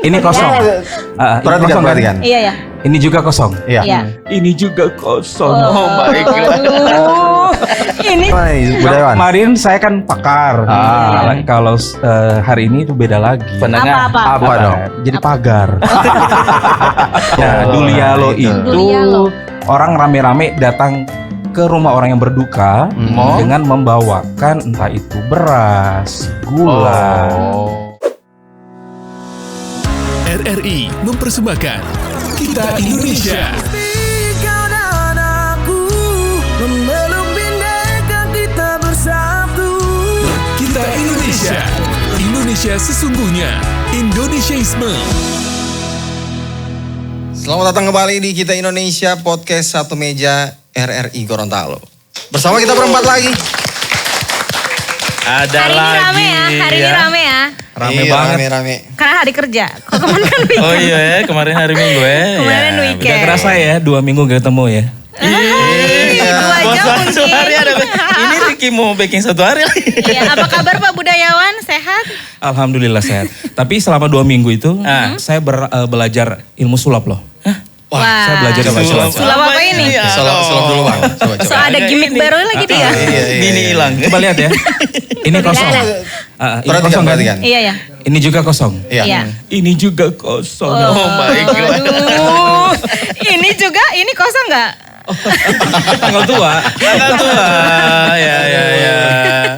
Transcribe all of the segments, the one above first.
Ini kosong. Ini kosong Perhatikan. Iya ya. Ini juga kosong. Iya. Iya. Ini juga kosong. Oh, baiklah. Ini Budayawan. Kemarin saya kan pakar. Kalau hari ini itu beda lagi. Penengah. apa? Apa dong? Jadi pagar. Nah, Dulialo itu Dulialo. orang rame-rame datang ke rumah orang yang berduka dengan membawakan entah itu beras, gula. RRI mempersembahkan Kita Indonesia. Kau dan aku memeluk bineka kita bersatu. Kita Indonesia. Indonesia sesungguhnya. Indonesiaisme. Selamat datang kembali di Kita Indonesia Podcast Satu Meja RRI Gorontalo. Bersama kita berempat lagi. Ada hari ini lagi. rame ya. Hari ini rame ya. Rame Iya, banget. Rame. Karena hari kerja. Kok kemarin kan weekend? Oh iya ya, kemarin hari Minggu ya. Kemarin Ya, weekend. Gak kerasa ya 2 minggu gak ketemu ya. Iya. 2 jam Satu mungkin. hari ada. Ini Ricky mau baking 1 hari lagi. Iya, apa kabar Pak Budayawan? Sehat? Alhamdulillah sehat. Tapi selama 2 minggu itu saya belajar ilmu sulap loh. Wah. Saya belajar sulap. Sulap apa ini? Ya, Sulap dulu bang. Coba. So ada gimmick baru lagi dia. Bini hilang. Coba lihat ya. Ini kosong. Ini kosong kan? Perhatikan. Iya ya. Ini juga kosong. Iya. Ini juga kosong. Oh baiklah. Aduh. Ini kosong nggak? Tanggal tua. Tanggal tua. Ya.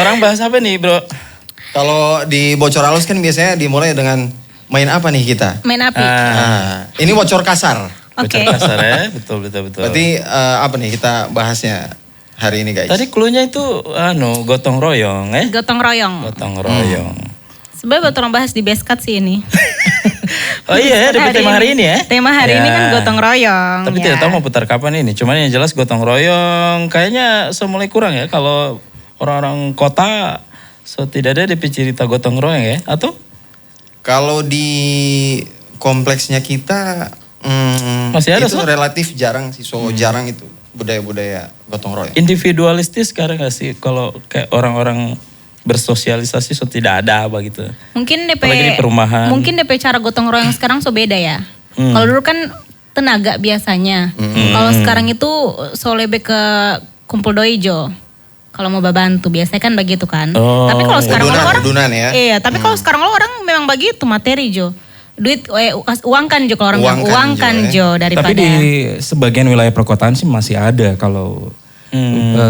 Orang bahas apa nih bro? Kalau di bocor halus kan biasanya dimulai dengan main apa nih kita? Main api. Nah, ini bocor kasar. Oke. Bocor kasar ya, betul. Berarti apa nih kita bahasnya hari ini guys? Tadi cluenya itu gotong royong ya. Gotong royong. Gotong royong. Sebenarnya buat orang bahas di Beskat sih ini. Oh iya, ada tema hari ini ya. Tema hari ini kan gotong royong. Tapi ya. tidak tahu mau putar kapan ini. Cuman yang jelas gotong royong kayaknya mulai kurang ya. Kalau orang-orang kota tidak ada DP cerita gotong royong ya. Atau? Kalau di kompleksnya kita Masih ada, itu so? relatif jarang sih. Jarang itu budaya-budaya gotong royong. Individualistis sekarang gak sih? Kalau kayak orang-orang bersosialisasi tidak ada begitu. Mungkin DP Apalagi di perumahan. Mungkin DP cara gotong royong sekarang beda ya. Kalau dulu kan tenaga biasanya. Kalau sekarang itu lebih ke kumpul doijo. Kalau mau bantu biasanya kan begitu kan. Oh, Tapi kalau sekarang orang Udunan ya. Iya, tapi kalau sekarang orang memang begitu materi Jo. Duit uang kan Jo kalau orang bilang uang kan Jo daripada. Tapi di sebagian wilayah perkotaan sih masih ada kalau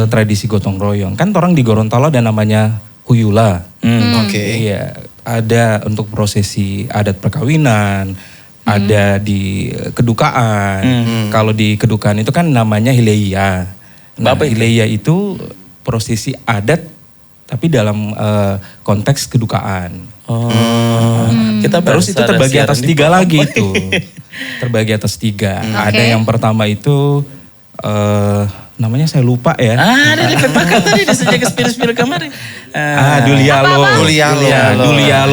tradisi gotong royong. Kan orang di Gorontalo ada namanya Huyula. Oke. Iya, ada untuk prosesi adat perkawinan, ada di kedukaan. Kalau di kedukaan itu kan namanya hileia. Nah, hileia itu prosesi adat tapi dalam konteks kedukaan. Kita Terus itu terbagi atas 3 lagi itu. Terbagi atas 3. Ada yang pertama itu namanya saya lupa ya. Ada di pepakat tadi di sejak spill kemarin. Dulialo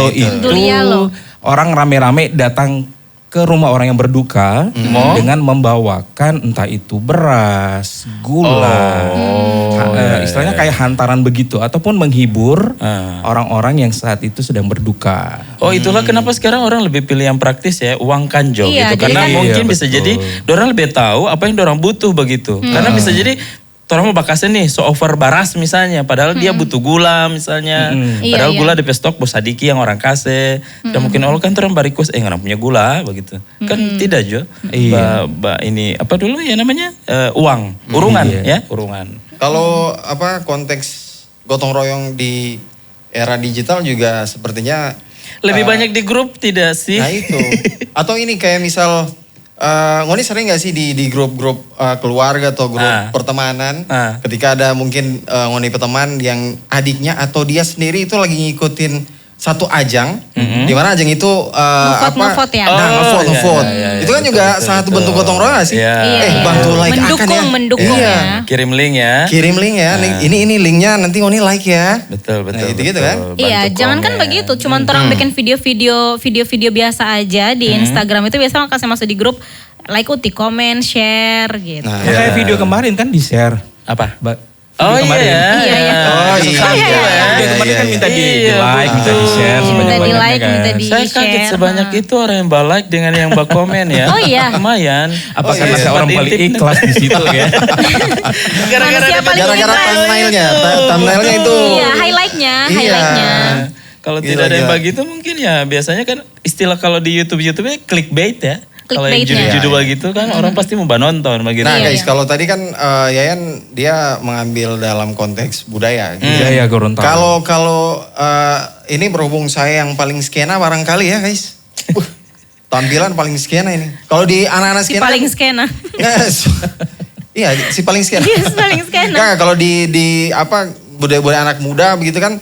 itu Dulialo. orang rame-rame datang ke rumah orang yang berduka dengan membawakan entah itu beras, gula, istilahnya kayak hantaran begitu ataupun menghibur orang-orang yang saat itu sedang berduka. Oh itulah kenapa sekarang orang lebih pilih yang praktis ya, uang kanjo Iya, gitu. Karena jadi kan- mungkin Iya, bisa betul. jadi orang lebih tahu apa yang orang butuh begitu. Karena bisa jadi orang mau bakasnya nih so over baras misalnya, padahal dia butuh gula misalnya. Padahal Iya, gula DP stok bos sadiki yang orang kasih. Dan mungkin orang kan orang barikus nggak punya gula begitu. Kan tidak Jo. Iya. Ini apa dulu ya namanya uang, urungan ya, urungan. Kalau konteks gotong royong di era digital juga sepertinya Lebih banyak di grup tidak sih? nah itu. Atau ini kayak misal Ngoni sering gak sih di grup-grup keluarga atau grup pertemanan ketika ada mungkin Ngoni peteman yang adiknya atau dia sendiri itu lagi ngikutin satu ajang di mana ajang itu Ngevote ya? ngevote. Itu kan juga satu bentuk gotong royong gak sih? Iya. Bantu like akan ya. Mendukung Iya. ya. Kirim link ya. Kirim link ya. Ini linknya nanti Ngoni like ya. Betul. Nah, gitu kan? Iya, jangan kan begitu. Cuman orang bikin video-video biasa aja di Instagram itu biasa kasih masuk di grup, like, komen, share gitu. Nah, Ya, kayak video kemarin kan di share. Apa? Oh kemarin. iya. Iya. Oh iya. Dia kemarin kan minta di like, minta di share Minta sebanyak-banyaknya di like, kan. minta di Saya kaget share. sebanyak itu orang yang like dengan yang komen ya. Oh iya. Lumayan. Apa karena iya. saya orang Sempat paling intip. ikhlas di situ ya? Gara-gara Manusia dapat- paling Gara-gara ikhlas. thumbnailnya, thumbnailnya itu. Iya, highlightnya. Iya. Kalau Gila, tidak ada yang gila. begitu mungkin ya biasanya kan istilah kalau di YouTube-nya clickbait ya. Kalau yang Clickbait-nya. judul-judul begitu kan orang pasti mau nonton begitu. Nah Iya, guys, iya. kalau tadi kan Yayan dia mengambil dalam konteks budaya. Gitu. Iya, Gorontalo. Kalau ini berhubung saya yang paling skena barangkali ya guys. Tampilan paling skena ini. Kalau di anak-anak Si skena. paling skena. Yes. Iya, si paling skena. Iya, si paling skena. Nggak, kalau di apa budaya-budaya anak muda begitu kan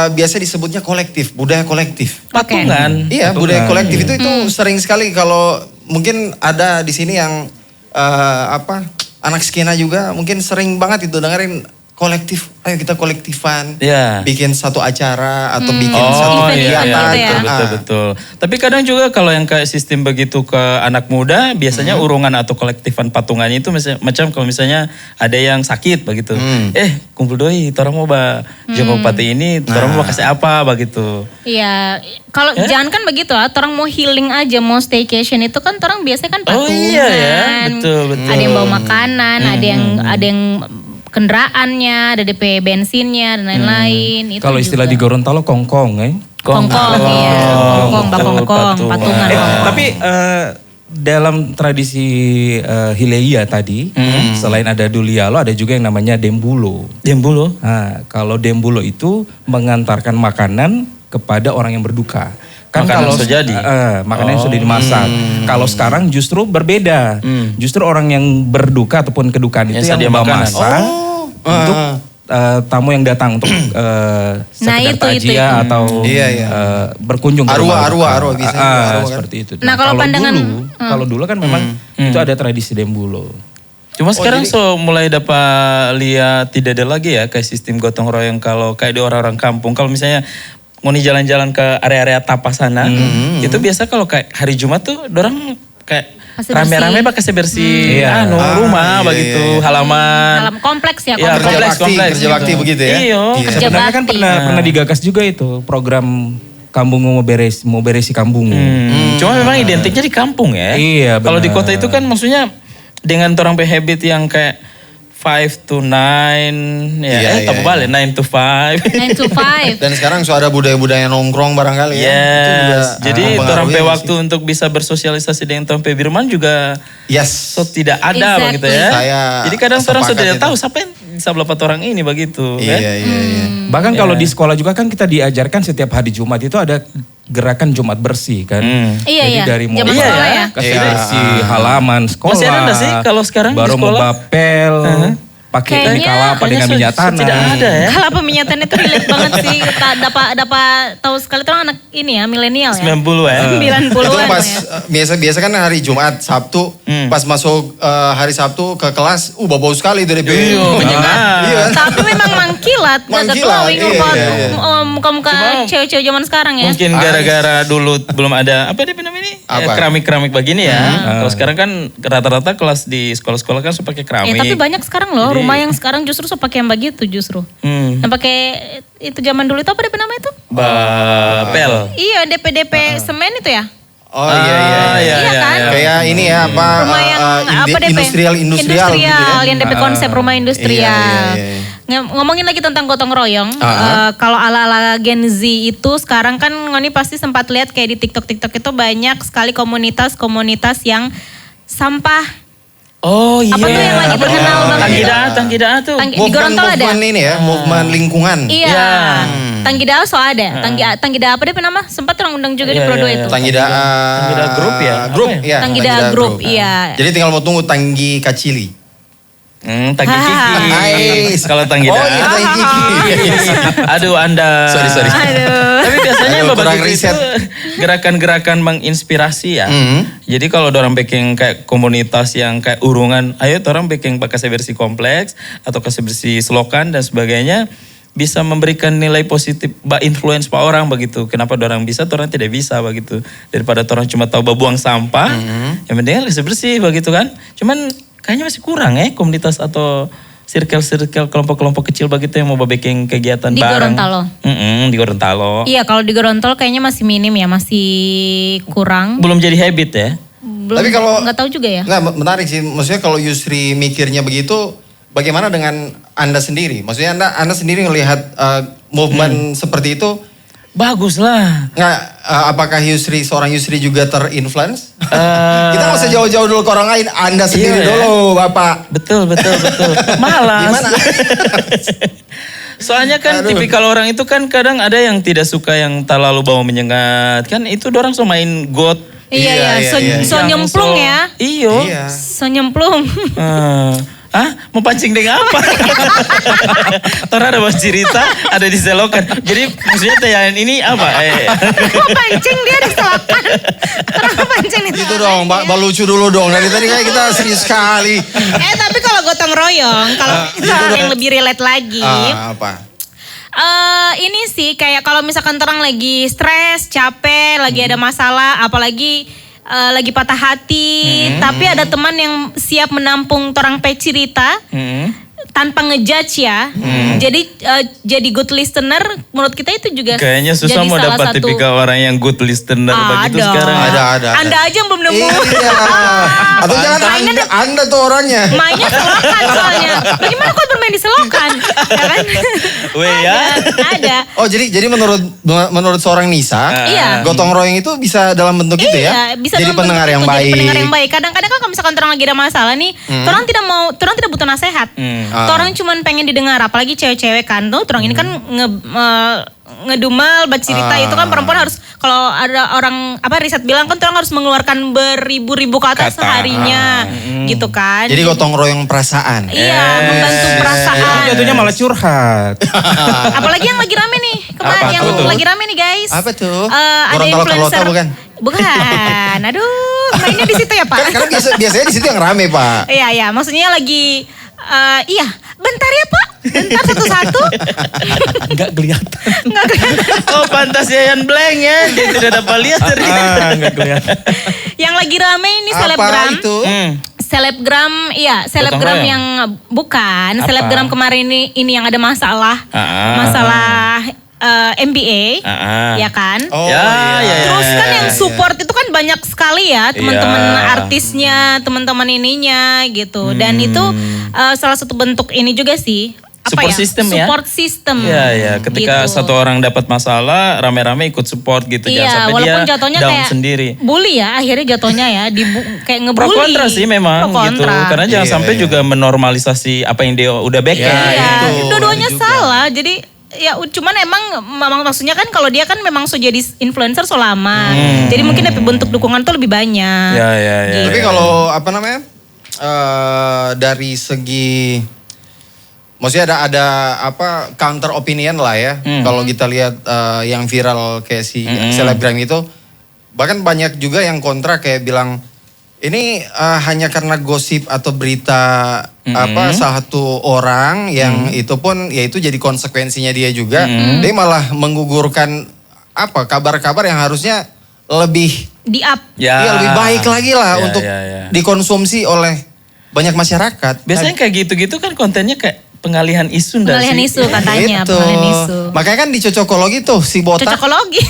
biasa disebutnya kolektif, budaya kolektif. Patungan. Iya, budaya kolektif itu sering sekali kalau mungkin ada di sini yang anak skena juga mungkin sering banget itu dengerin kolektif, ayo kita kolektifan, Iya. bikin satu acara atau bikin Oh satu iya, kegiatan. gitu ya. betul. Tapi kadang juga kalau yang kayak sistem begitu ke anak muda, biasanya urungan atau kolektifan patungannya itu macam kalau misalnya ada yang sakit begitu. Kumpul doi, orang mau jenguk pati ini, orang mau kasih apa begitu. Iya, kalau jangan kan begitu lah, orang mau healing aja, mau staycation itu kan orang biasanya kan Oh patungan. iya ya, betul. Ada yang bawa makanan, ada yang kendaraannya, ada DP bensinnya dan lain-lain. Itu Kalau istilah juga. di Gorontalo kongkong ya. Kongkong, iya. Kongkong, bakongkong, patungan. Tapi dalam tradisi Hileia tadi, selain ada Dulialo, ada juga yang namanya Dembulo. Dembulo. Nah, kalau Dembulo itu mengantarkan makanan kepada orang yang berduka. Kan Makanan kalau sudah jadi? makanan yang sudah dimasak. Kalau sekarang justru berbeda. Justru orang yang berduka ataupun kedukaan itu Yang yang sedia membawa makanan. masak untuk tamu yang datang untuk sekedar itu. takjiah atau Iya. berkunjung ke rumah Arwah duka. biasanya juga arwah kan. Seperti itu. Nah, kalau pandangan- kalau dulu kan memang itu ada tradisi Dembulo. Cuma sekarang mulai dapat lihat tidak ada lagi ya kayak sistem gotong royong kalau kayak di orang-orang kampung. Kalau misalnya mau nih jalan-jalan ke area-area tapas sana, itu biasa kalau kayak hari Jumat tuh dorang kayak Kasih rame-rame bersih. kasih bersih Iya. rumah begitu, halaman. Dalam kompleks ya, Iya, kompleks. Kerja bakti begitu ya. Iya. Kerja Sebenarnya kan bakti. pernah digagas juga itu program Kampung mau beresi kampung. Cuma memang identiknya di kampung ya. Iya, Kalau di benar. kota itu kan maksudnya dengan orang habit yang kayak 5 to 9 ya, Iya, tapi iya, balik 9 to 5. 9 to 5. Dan sekarang sudah ada budaya-budaya nongkrong barangkali ya. Itu juga, Jadi mempengaruhi orang nggak waktu sih? untuk bisa bersosialisasi dengan orang Birman juga Yes. so tidak ada Exactly. begitu ya. Saya Jadi kadang orang sepakat sudah tidak itu. tahu siapa yang bisa berapa orang ini begitu kan. Iya. Bahkan kalau di sekolah juga kan kita diajarkan setiap hari Jumat itu ada gerakan Jumat bersih kan. Iya, Jadi iya. dari Zaman mulai sekolah ya. kasih Iya. bersih halaman sekolah. Masih ada nggak sih kalau sekarang di baru sekolah? membapel, pakai Kayaknya- kalapa dengan kayaknya minyak tanah. tidak ada ya. Kalau peminatan itu relate banget sih. Dapat tahu sekali tuh anak ini ya, milenial ya. 90 ya. 90-an Itu pas ya. biasa kan hari Jumat, Sabtu, pas masuk hari Sabtu ke kelas, bau sekali itu DP. Iya, menyengat. Iya. Tapi memang mangkilat, gak Mangkilat, glowing iya, rupa iya, iya. muka-muka Cuma- cewek-cewek zaman sekarang ya. Mungkin gara-gara dulu belum ada apa dia namanya ini? Apa? Keramik-keramik begini ya. Kalau sekarang kan rata-rata kelas di sekolah-sekolah kan suka pakai keramik. Tapi banyak sekarang loh rumah yang sekarang justru so pakai yang begitu justru. Yang pakai itu zaman dulu itu apa DP nama itu? Bapel. Iya DP semen itu ya. Oh iya. Iya kan? Kayak ini ya apa Rumah yang apa DP? industrial gitu ya. yang DP konsep rumah industrial. Iya. Ngomongin lagi tentang gotong royong, kalau ala-ala Gen Z itu sekarang kan Ngoni pasti sempat lihat kayak di TikTok itu banyak sekali komunitas yang sampah. Oh iya. Apa tuh yang lagi terkenal banget itu? Tanggidaa tuh. Di Gorontalo ada. Movement ini ya, movement lingkungan. Iya. Tanggida so ada. Tanggida apa deh nama? Sempat orang undang juga di Pro 2 itu. Tanggida Grup ya? Grup Apa ya. Tanggida Grup, iya. Jadi tinggal mau tunggu Tanggi Kacili. Tanggi Kiki. Nice. Kalau Tanggida. Oh iya Tanggi Kiki. Aduh Anda. Sorry. Aduh. Tapi biasanya Aduh, Bapak kurang Gitu riset. itu gerakan-gerakan menginspirasi ya. Jadi kalau orang bikin kayak komunitas yang kayak urungan, ayo orang bikin kasih bersih kompleks atau kasih bersih selokan dan sebagainya, bisa memberikan nilai positif, influence pak orang begitu. Kenapa orang bisa, orang tidak bisa begitu. Daripada orang cuma tahu buang sampah, yang penting bersih bersih begitu kan. Cuman kayaknya masih kurang ya komunitas atau circle kelompok-kelompok kecil begitu yang mau bikin kegiatan Di bareng. Gorontalo? Di Gorontalo. Iya, kalau di Gorontalo kayaknya masih minim ya, masih kurang. Belum jadi habit ya? Belum, Tapi kalau- nggak tahu juga ya. Nggak, menarik sih. Maksudnya kalau Yusri mikirnya begitu, bagaimana dengan Anda sendiri? Maksudnya Anda sendiri ngelihat movement seperti itu, Bagus lah. nggak? Apakah seorang Yusri juga terinfluence? Kita nggak usah jauh-jauh dulu ke orang lain. Anda sendiri Iya ya. dulu, Bapak. Betul. Malas. Gimana? Soalnya kan tipikal orang itu kan kadang ada yang tidak suka yang terlalu bau menyengat. Kan itu dorang so main got. Iya, so nyemplung ya. Iyo. Iya. So nyemplung. Mau pancing dengan apa? Tora ada cerita, ada diselokan. Jadi maksudnya tayangan ini apa? Mau pancing dia diselokan. Kenapa pancing di Itu dong, Mbak lucu dulu dong. Dari tadi kayak kita serius sekali. tapi kalau gotong royong, kalau kita yang lebih relate lagi. Apa? Ini sih kayak kalau misalkan orang lagi stres, capek, lagi ada masalah, apalagi lagi patah hati, tapi ada teman yang siap menampung orang cerita tanpa ngejudge ya. Jadi good listener, menurut kita itu juga Kayaknya susah jadi mau salah dapat satu. tipikal orang yang good listener begitu sekarang. Ada. Anda aja yang belum nemu. Iya. Atau jangan anda tuh orangnya. Mainnya selokan soalnya. Bagaimana kau bermain di selokan? Ya kan? Ada. Oh jadi menurut seorang Nisa, Iya. gotong royong itu bisa dalam bentuk itu ya? Bisa Jadi dalam pendengar bentuk yang itu, baik. Jadi pendengar yang baik. Kadang-kadang kan kalau misalkan orang lagi ada masalah nih, orang tidak butuh nasihat. Orang cuma pengen didengar, apalagi cewek-cewek kan tuh. Orang ini kan ngedumel, bercerita itu kan perempuan harus, kalau ada orang riset bilang kan orang harus mengeluarkan beribu-ribu kata seharinya, gitu kan. Jadi gotong royong perasaan. Iya, membantu perasaan. Jatuhnya malah curhat. Apalagi yang lagi rame nih, kemarin yang lagi rame nih guys. Apa tuh? Ada Gorontalo influencer. Carlota bukan? Bukan. Aduh, mainnya di situ ya Pak. Karena biasanya di situ yang rame, Pak. Iya, maksudnya lagi, bentar ya Pak, bentar satu-satu. Nggak kelihatan. Nggak kelihatan. Oh pantas Yayan blank ya, dia tidak dapat lihat dari Nggak kelihatan. Yang lagi rame ini Apa selebgram. itu? Selebgram Gotong royong? yang bukan. Apa? Selebgram kemarin ini yang ada masalah MBA, ya kan? Oh, Ya. Terus kan yang support itu kan banyak sekali ya teman-teman artisnya, teman-teman ininya gitu. Dan itu salah satu bentuk ini juga sih. Support system ya? Support system. Iya. Ketika Gitu. satu orang dapat masalah, rame-rame ikut support gitu. Iya, Jangan sampai walaupun dia jatuhnya down kayak sendiri. bully ya, akhirnya jatuhnya ya, kayak ngebully. Pro kontra sih memang Pro gitu. kontra. Karena jangan sampai juga menormalisasi apa yang dia udah back Iya, itu dua-duanya juga. salah. Jadi ya cuman memang maksudnya kan kalau dia kan memang so jadi influencer so lama. Jadi mungkin bentuk dukungan tuh lebih banyak. Ya. Tapi kalau apa namanya? Dari segi maksudnya ada apa counter opinion lah ya. Kalau kita lihat yang viral kayak si selebgram itu, bahkan banyak juga yang kontra kayak bilang ini hanya karena gosip atau berita apa salah satu orang yang itu pun ya itu jadi konsekuensinya dia juga. Dia malah menggugurkan apa kabar-kabar yang harusnya lebih Di up. ya lebih baik lagi lah Ya, untuk ya. dikonsumsi oleh banyak masyarakat. Biasanya kayak gitu-gitu kan kontennya kayak pengalihan isu nggak Pengalihan sih? isu katanya, Gitu. pengalihan isu. Makanya kan di cocokologi tuh si botak. Cocokologi.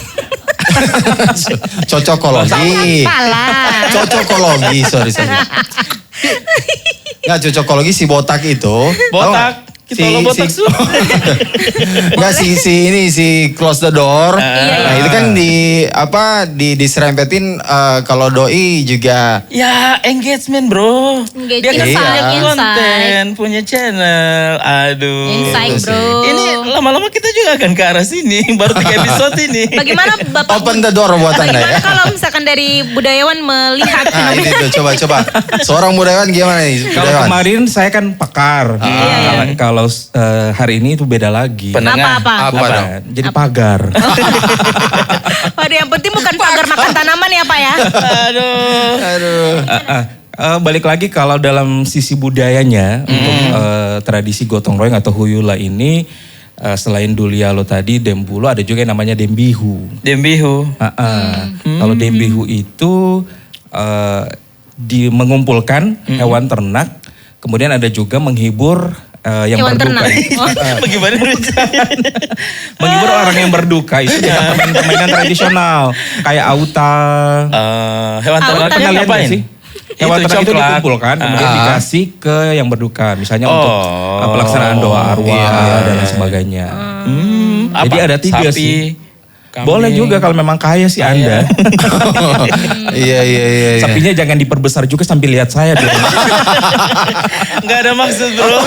Cocokologi. Salah. Cocokologi, sorry. Nggak, cocokologi si botak itu. Botak. Kita lo botak su. Nggak si close the door. Nah itu kan diserempetin kalau doi juga. Ya engagement bro. Dia kan Engagement, punya insight. konten, punya channel. Aduh. Insight Itu bro. sih. Ini lama-lama kita juga akan ke arah sini. Baru 3 episode ini. Bagaimana Bapak? Open the door buat anda Bagaimana ya. kalau misalkan dari budayawan melihat Nah fenomena? itu coba. Seorang budayawan gimana nih? Kalau Budayawan. kemarin saya kan pakar. Kalau hari ini itu beda lagi. Penengah. Apa? Apa dong? Jadi pagar. Waduh, yang penting bukan pagar makan tanaman ya Pak ya. Aduh. Balik lagi kalau dalam sisi budayanya untuk tradisi gotong royong atau huyula ini selain Dulialo tadi Dembulo ada juga yang namanya Dembihu. Dembihu. Kalau Dembihu itu mengumpulkan hewan ternak, kemudian ada juga menghibur yang Hewan berduka. ternak. Oh. Bagaimana Menghibur orang yang berduka itu dengan permainan tradisional kayak auta. hewan ternak Auta Pernah lihat nggak ngapain? sih? Hewan ternak itu coklat. dikumpulkan, kemudian dikasih ke yang berduka, misalnya untuk pelaksanaan doa arwah dan lain sebagainya. Jadi Apa? ada 3 Sapi, sih. kambing. Boleh juga kalau memang kaya sih Anda. Iya. Sapinya jangan diperbesar juga sambil lihat saya dulu. Nggak ada maksud bro.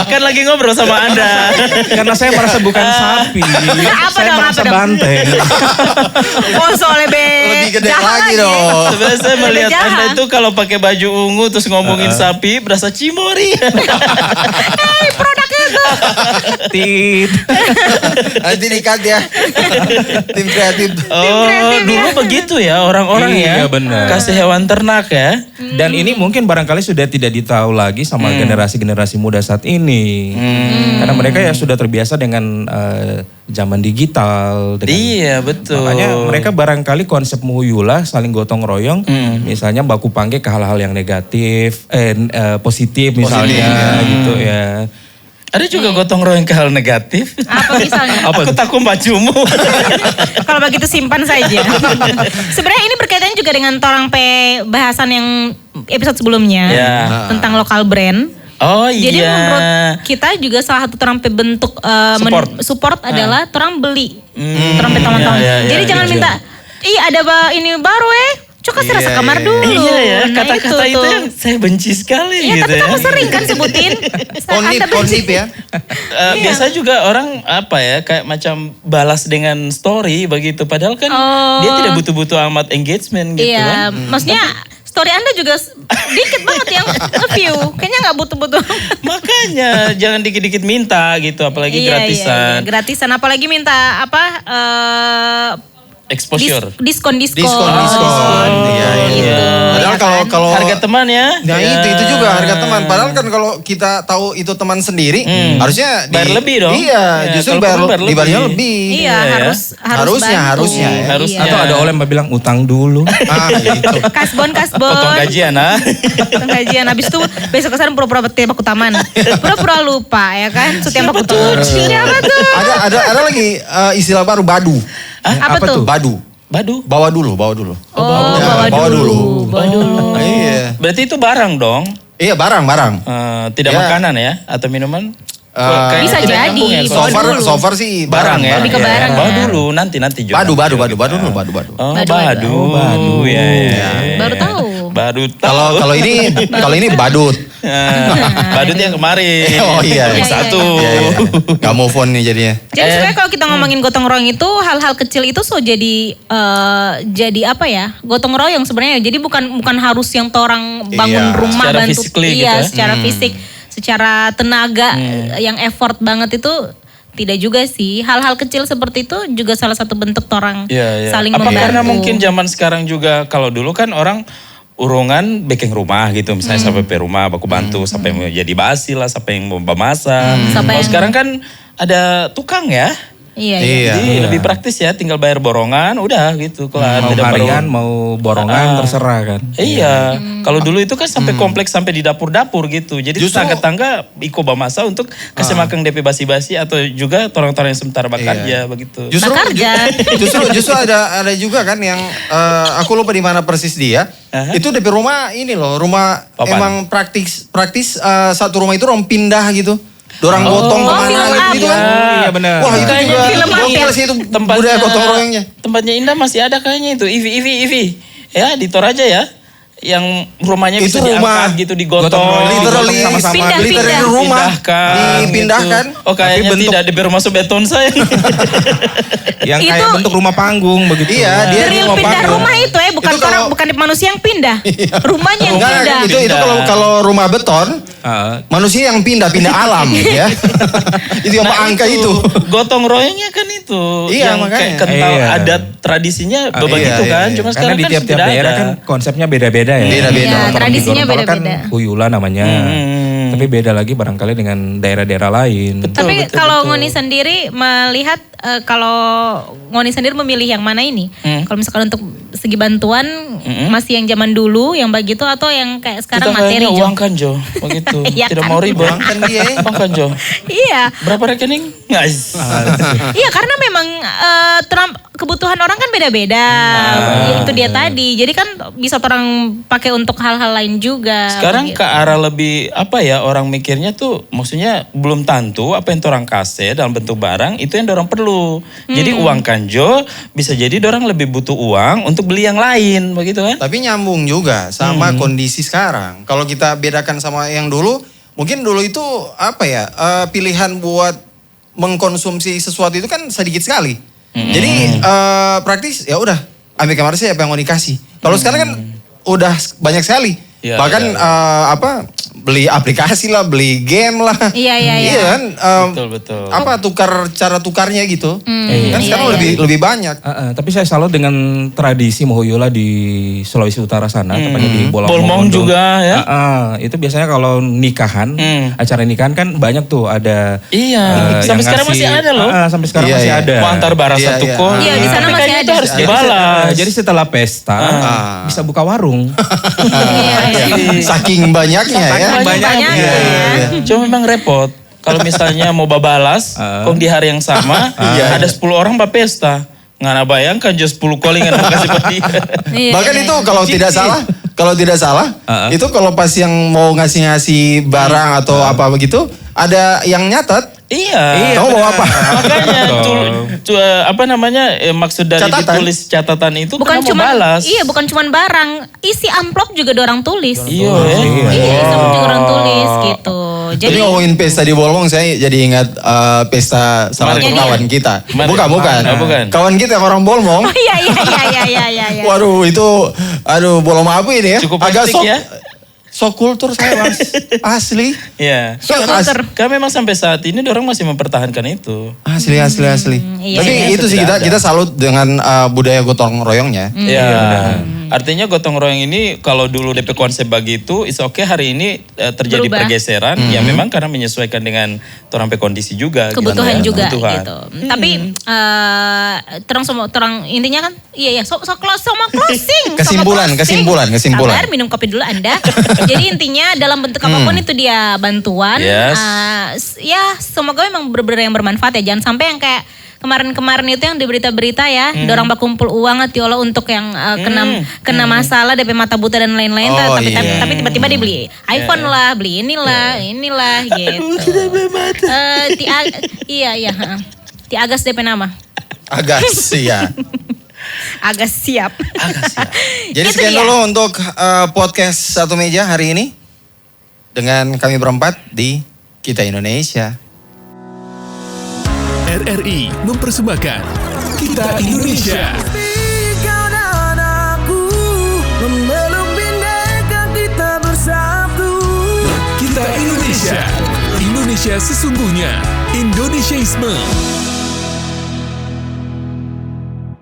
Kan lagi ngobrol sama Anda. Karena saya merasa bukan sapi. Saya dong, merasa apa dong? banteng. Oh soalnya Lebih gede jahat lagi dong. Sebenarnya saya melihat jahat. Anda itu kalau pakai baju ungu terus ngomongin sapi berasa cimori. Produknya itu. Tit. Nanti dikat ya. Tim kreatif. Oh, kreatif dulu ya. begitu ya orang-orang Iya, ya. benar. Kasih hewan ternak ya. Dan ini mungkin barangkali sudah tidak ditahu lagi sama generasi-generasi muda saat ini. Karena mereka ya sudah terbiasa dengan zaman digital. Iya, betul. Makanya mereka barangkali konsep muhuyula saling gotong royong. Misalnya baku panggil ke hal-hal yang negatif, positif misalnya gitu ya. Ada juga gotong royong ke hal negatif. Apa misalnya? Aku takut bajumu. Kalau begitu simpan saja. Sebenarnya ini berkaitan juga dengan torang bahasan yang episode sebelumnya Ya. tentang lokal brand. Oh iya. Jadi menurut kita juga salah satu torang bentuk support adalah torang beli torang teman-teman. iya, Jadi jangan minta, ada ini baru coba saya rasa kamar dulu. Iya ya, Nah, kata-kata itu tuh. yang saya benci sekali Iya, gitu tapi ya. kamu sering kan sebutin. Anda benci. Konsip ya. Biasa juga orang apa ya kayak macam balas dengan story begitu. Padahal kan dia tidak butuh-butuh amat engagement gitu Iya, kan. maksudnya story Anda juga dikit banget yang view. Kayaknya nggak butuh-butuh. Makanya jangan dikit-dikit minta gitu, apalagi Iya, gratisan. gratisan, apalagi minta apa? Exposure. Diskon. Iya. Gitu, Padahal ya kan? kalau Harga teman ya. Nah itu juga harga teman. Padahal kan kalau kita tahu itu teman sendiri, harusnya Bayar lebih dong. Iya, Ya, justru kalau perlu bayar dibayarnya lebih. lebih. Iya, harus Harusnya, bantu. harusnya ya. Harusnya. Iya. Atau ada oleh yang bilang utang dulu. Gitu. Kasbon. Potong gajian ah. Potong gajian. Habis itu besok kesana pura-pura tembak ke taman. Pura-pura lupa ya kan. Setiap aku tuh. Siapa tuh? Ada lagi istilah baru badu. Apa tuh? Badu. Badu. Bawa dulu. Oh, Ya, bawa dulu. Bawa dulu. Iya. Berarti itu barang dong. Iya, barang. Tidak Ya. makanan ya atau minuman? Kayaknya Bisa tidak jadi. nyambung ya, Bawa soalnya. dulu. So far sih Barang ya. Lebih ke Iya. barang. Bawa dulu nanti jual. Badu. Badu. Dulu. Oh, Badu. badu. Ya. Baru tahu. Baru tahu. Kalau ini badut. Badut yang kemarin. Oh iya. Yang Iya, satu. Gak move on nih jadinya. Jadi sebenarnya kalau kita ngomongin gotong royong itu hal-hal kecil itu jadi apa ya? Gotong royong sebenarnya. Jadi bukan harus yang torang bangun Iya. rumah Secara bantu physically gitu ya. secara fisik, secara tenaga yang effort banget itu tidak juga sih. Hal-hal kecil seperti itu juga salah satu bentuk torang Iya. saling Apa membantu. karena mungkin zaman sekarang juga kalau dulu kan orang urungan baking rumah gitu misalnya sampai pe rumah baku bantu sampai mau jadi basi lah sampai yang mau masak. Sampai Kalau yang- sekarang kan ada tukang ya. Iya. Iya. Jadi lebih praktis ya tinggal bayar borongan udah gitu kelar. Mau Tidak perlu- harian, mau borongan, terserah kan. Iya, kalau dulu itu kan sampai kompleks sampai di dapur-dapur gitu. Jadi Justru- tetangga-tetangga iko bamasa untuk kasih makan DP basi-basi atau juga orang-orang yang sementara bekerja begitu. Justru Bekerja. justru ada juga kan yang aku lupa di mana persis dia. Itu DP rumah ini loh, rumah Papan. emang praktis satu rumah itu orang pindah gitu. Dorang gotong film kemana gitu kan. Iya benar. Wah itu Kayaknya juga film gokil sih itu budaya gotong royongnya. Tempatnya Indah masih ada kayaknya itu. Ivi. Ya di Toraja ya. Yang rumahnya Itu bisa rumah. diangkat gitu digotong. Gotong royong. Literally Sama-sama. Pindah. literally rumah dipindahkan. Gitu. Oh kayaknya bentuk- tidak di rumah beton saya. Yang kayak Itu- bentuk rumah panggung begitu. Iya, dia Real rumah pindah panggung. rumah itu bukan Itu kalau- bukan manusia yang pindah. Rumahnya yang Enggak, pindah. itu kalau rumah beton manusia yang pindah alam ya. Itu yang angka itu. Gotong royongnya kan itu. Iya, yang makanya. kayak kental Iya. adat tradisinya Iya, begitu iya, kan. iya. Cuma Karena sekarang di kan tiap-tiap tidak daerah ada. kan konsepnya beda-beda ya. Beda-beda. Iya, Kalau di tradisinya Gorontalo kan beda-beda. Huyula namanya. Tapi beda lagi barangkali dengan daerah-daerah lain. Tapi kalau Ngoni sendiri melihat kalau Ngoni sendiri memilih yang mana ini? Kalau misalkan untuk segi bantuan Masih yang zaman dulu yang begitu atau yang kayak sekarang Kita materi kayaknya Jo? uang kan Jo, begitu. Iya Tidak kan? mau ribet. Uang kan dia. Uang kan Jo. Iya. Berapa rekening? Guys. Iya karena memang kebutuhan orang kan beda-beda. Ya, itu dia tadi. Jadi kan bisa orang pakai untuk hal-hal lain juga. Sekarang begitu. ke arah lebih apa ya, orang mikirnya tuh maksudnya belum tentu apa yang orang kasih dalam bentuk barang itu yang orang perlu. Jadi uang kanjo bisa jadi orang lebih butuh uang untuk beli yang lain begitu kan? Tapi nyambung juga sama kondisi sekarang. Kalau kita bedakan sama yang dulu, mungkin dulu itu apa ya, pilihan buat mengkonsumsi sesuatu itu kan sedikit sekali. Jadi praktis ya udah ambil kamar saya apa yang mau dikasih. Kalau sekarang kan udah banyak sekali. Iya, Bahkan iya. Beli aplikasi lah, beli game lah. Iya. Iya kan? Betul. Apa cara tukarnya gitu. Kan sekarang iya. lebih banyak. Tapi saya salut dengan tradisi Mohoyola di Sulawesi Utara sana, tepatnya di Bolmong juga ya. Itu biasanya kalau nikahan, acara nikahan kan banyak tuh ada. Iya, sampai yang sekarang masih ada loh. Sampai sekarang Iya, masih iya. ada. Mau antar bara Iya, satu iya. kol. Iya, di sana Tapi masih kayaknya ada. itu harus Jadi dibalas. jadi setelah pesta bisa buka warung. Saking banyaknya ya. Banyak Iya, iya. Cuma memang repot. Kalau misalnya mau babalas, kong di hari yang sama, ada 10 orang pesta. Nggak bayangkan just 10 callingan mau kasih ke dia. Iya, Bahkan iya. itu kalau tidak salah, itu kalau pas yang mau ngasih barang atau apa begitu, ada yang nyatat. Iya. Kamu mau apa? Makanya apa namanya maksud dari Catatan. ditulis catatan itu Bukan karena mau cuma balas. Iya, bukan cuma barang, isi amplop juga orang tulis. Iya. Iya, isi amplop juga orang tulis gitu. Jadi Jadi ngomongin pesta di Bolmong, saya jadi ingat pesta salah satu Kemarin. kawan kita. Kemarin. Bukan. Oh, bukan. Kawan kita yang orang Bolmong. oh iya. Waduh itu, Bolmong apa ini ya? Cukup Agak plastik ya. sok kultur saya mas. Asli. Iya. Kultur. Kan memang sampai saat ini orang masih mempertahankan itu. Asli. iya, Tapi iya. itu sih kita salut dengan budaya gotong royongnya. Iya. Artinya gotong royong ini kalau dulu DP konsep begitu, is okay, hari ini terjadi Berubah. pergeseran. Ya memang karena menyesuaikan dengan orang pe kondisi juga. kebutuhan gitu. juga Kebutuhan. gitu. Tapi terang intinya kan iya sama closing. Kesimpulan. Sabar, minum kopi dulu Anda. Jadi intinya dalam bentuk apapun itu dia bantuan. Yes. Ya semoga memang benar-benar yang bermanfaat ya. Jangan sampai yang kayak kemarin-kemarin itu yang di berita-berita ya, dorang bakumpul uang atiola untuk yang kena masalah DP mata buta dan lain-lain. Oh, tapi tiba-tiba dia beli iPhone lah, beli inilah gitu. Iya. Ti Agas DP nama. Agak sih ya. Agak siap. Jadi Itu sekian dia. dulu untuk podcast Satu Meja hari ini. Dengan kami berempat di Kita Indonesia. RRI mempersembahkan Kita Indonesia. Kau dan aku memeluk bineka kita bersatu. Kita Indonesia. Indonesia sesungguhnya. Indonesiaisme.